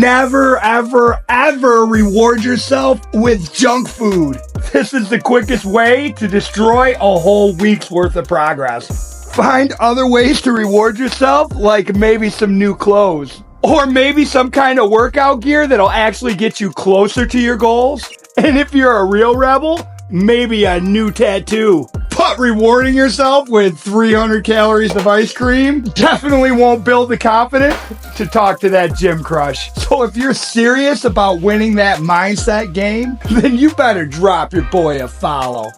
never, ever, ever reward yourself with junk food. This is the quickest way to destroy a whole week's worth of progress. Find other ways to reward yourself, like maybe some new clothes. Or maybe some kind of workout gear that'll actually get you closer to your goals. And if you're a real rebel, maybe a new tattoo. But rewarding yourself with 300 calories of ice cream definitely won't build the confidence to talk to that gym crush. So if you're serious about winning that mindset game, then you better drop your boy a follow.